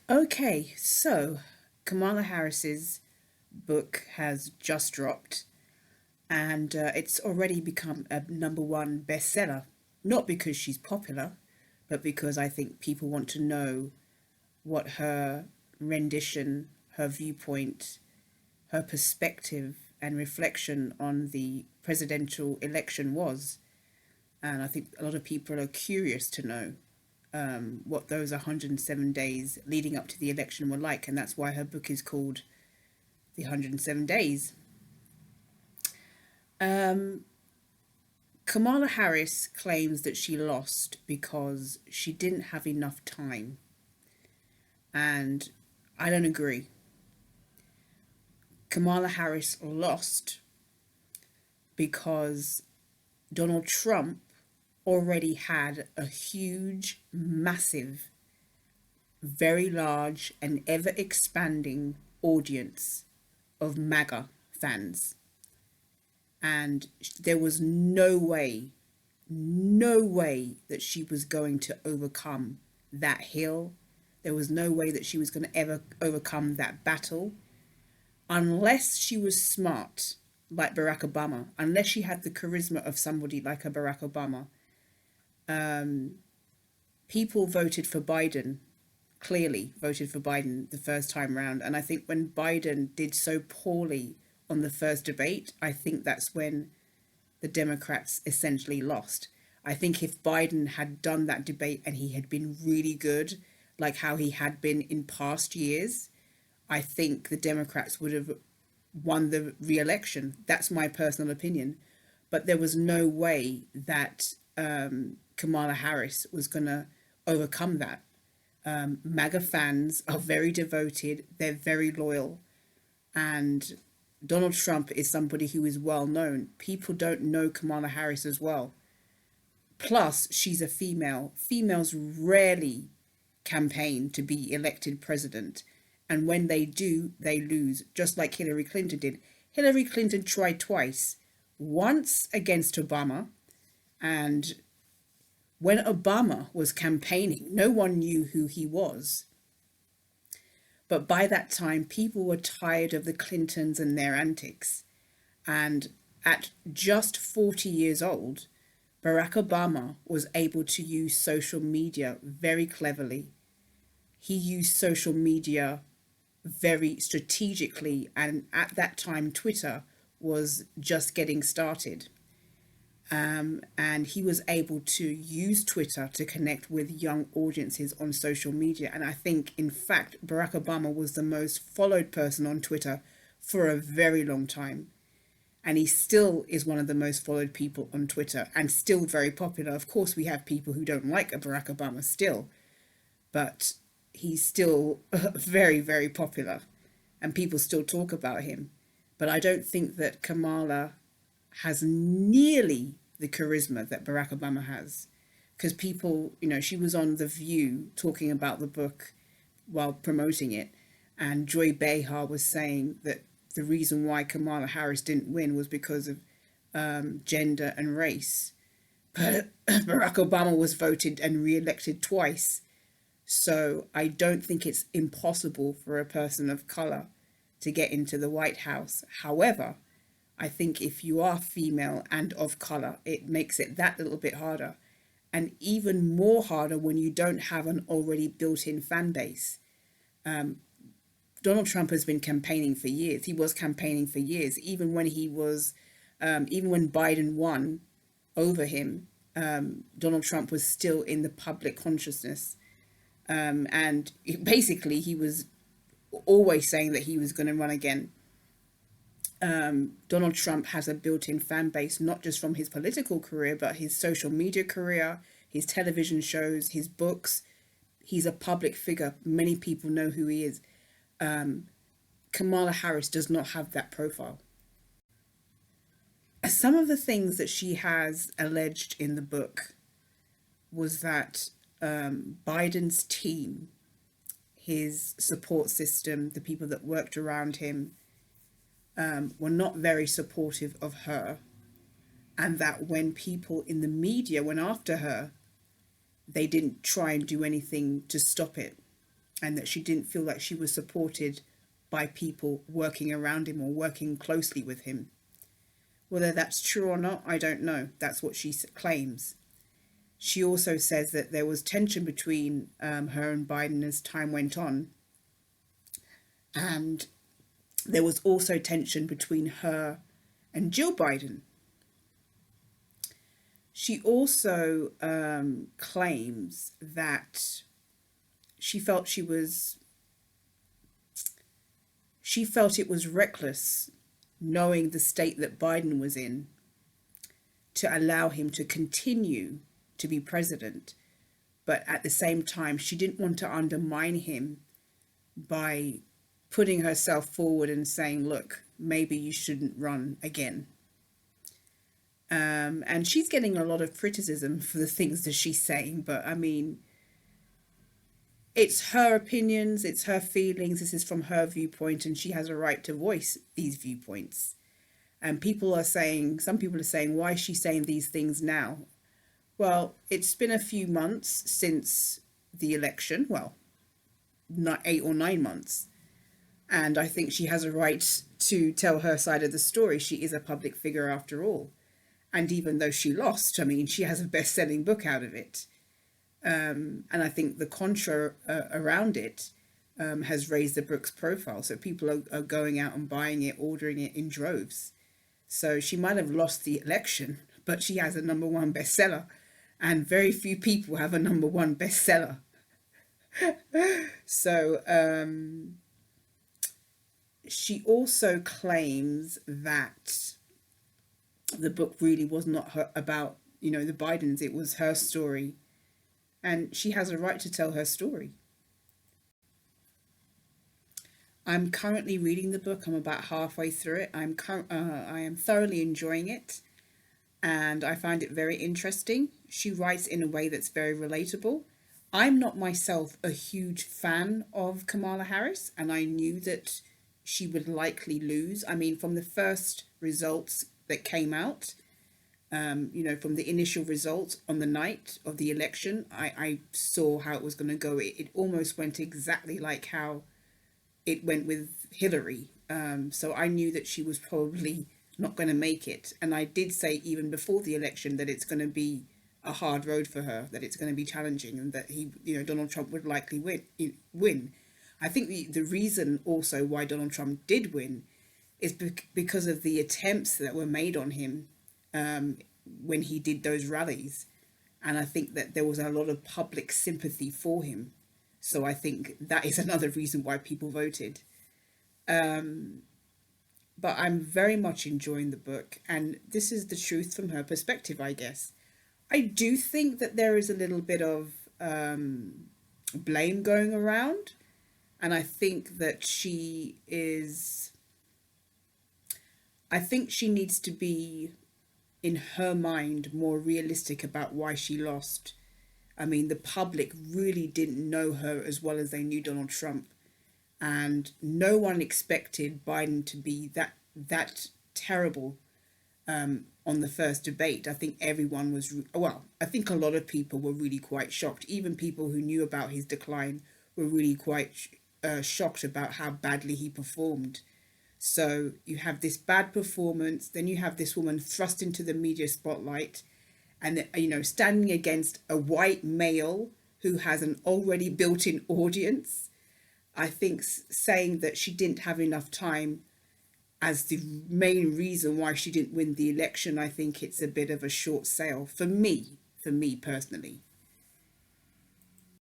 Okay, so Kamala Harris's book has just dropped and it's already become a number one bestseller. Not because she's popular, but because I think people want to know what her rendition, her viewpoint, her perspective, and reflection on the presidential election was. And I think a lot of people are curious to know what those 107 days leading up to the election were like. And that's why her book is called The 107 Days. Um, Kamala Harris claims that she lost because she didn't have enough time. And I don't agree. Kamala Harris lost because Donald Trump already had a huge, massive, very large, and ever expanding audience of MAGA fans. And there was no way that she was going to overcome that hill. There was no way that she was going to ever overcome that battle unless she was smart, like Barack Obama, unless she had the charisma of somebody like a Barack Obama. Um, People voted for Biden, clearly voted for Biden the first time round. And I think when Biden did so poorly on the first debate, I think that's when the Democrats essentially lost. I think if Biden had done that debate and he had been really good, like how he had been in past years, I think the Democrats would have won the re-election. That's my personal opinion. But there was no way that Kamala Harris was going to overcome that. MAGA fans are very devoted, they're very loyal, and Donald Trump is somebody who is well known. People don't know Kamala Harris as well. Plus, she's a female. Females rarely campaign to be elected president. And when they do, they lose, just like Hillary Clinton did. Hillary Clinton tried twice, once against Obama, and when Obama was campaigning, no one knew who he was. But by that time, people were tired of the Clintons and their antics. And at just 40 years old, Barack Obama was able to use social media very cleverly. He used social media very strategically, and at that time, Twitter was just getting started. And he was able to use Twitter to connect with young audiences on social media. And I think, in fact, Barack Obama was the most followed person on Twitter for a very long time. And he still is one of the most followed people on Twitter and still very popular. Of course, we have people who don't like Barack Obama still, but he's still very, very popular and people still talk about him. But I don't think that Kamala has nearly the charisma that Barack Obama has. Because people, she was on The View talking about the book while promoting it, and Joy Behar was saying that the reason why Kamala Harris didn't win was because of gender and race. But Barack Obama was voted and re-elected twice. So I don't think it's impossible for a person of color to get into the White House. However, I think if you are female and of color, it makes it that little bit harder. And even more harder when you don't have an already built in fan base. Donald Trump has been campaigning for years. He was campaigning for years, even when Biden won over him. Donald Trump was still in the public consciousness. And basically, he was always saying that he was going to run again. Donald Trump has a built-in fan base, not just from his political career, but his social media career, his television shows, his books. He's a public figure. Many people know who he is. Kamala Harris does not have that profile. Some of the things that she has alleged in the book was that Biden's team, his support system, the people that worked around him, were not very supportive of her, and that when people in the media went after her, they didn't try and do anything to stop it. and that she didn't feel like she was supported by people working around him or working closely with him. Whether that's true or not, I don't know. That's what she claims. She also says that there was tension between her and Biden as time went on. And there was also tension between her and Jill Biden. She also claims that she felt it was reckless, knowing the state that Biden was in, to allow him to continue to be president. But at the same time, she didn't want to undermine him by putting herself forward and saying, look, maybe you shouldn't run again. And she's getting a lot of criticism for the things that she's saying, but I mean, it's her opinions, it's her feelings, this is from her viewpoint, and she has a right to voice these viewpoints. And some people are saying, why is she saying these things now? Well, it's been a few months since the election, well, not 8 or 9 months. And I think she has a right to tell her side of the story. She is a public figure after all. And even though she lost, I mean, she has a best-selling book out of it. And I think the contra around it has raised the book's profile. So people are going out and buying it, ordering it in droves. So she might have lost the election, but she has a #1 bestseller. And very few people have a #1 bestseller. So she also claims that the book really was not about, the Bidens. It was her story. And she has a right to tell her story. I'm currently reading the book. I'm about halfway through it. I am thoroughly enjoying it. And I find it very interesting. She writes in a way that's very relatable. I'm not myself a huge fan of Kamala Harris, and I knew that she would likely lose. I mean, from the first results that came out, from the initial results on the night of the election, I saw how it was going to go. It almost went exactly like how it went with Hillary. So I knew that she was probably not going to make it. And I did say even before the election that it's going to be a hard road for her, that it's going to be challenging, and that Donald Trump would likely win. I think the reason also why Donald Trump did win is because of the attempts that were made on him when he did those rallies. And I think that there was a lot of public sympathy for him. So I think that is another reason why people voted. But I'm very much enjoying the book. And this is the truth from her perspective, I guess. I do think that there is a little bit of blame going around. And I think that she needs to be, in her mind, more realistic about why she lost. I mean, the public really didn't know her as well as they knew Donald Trump. And no one expected Biden to be that terrible on the first debate. I think everyone was, I think a lot of people were really quite shocked. Even people who knew about his decline were really quite shocked about how badly he performed. So you have this bad performance, then you have this woman thrust into the media spotlight, and standing against a white male who has an already built-in audience. I think saying that she didn't have enough time as the main reason why she didn't win the election, I think it's a bit of a short sale for me personally.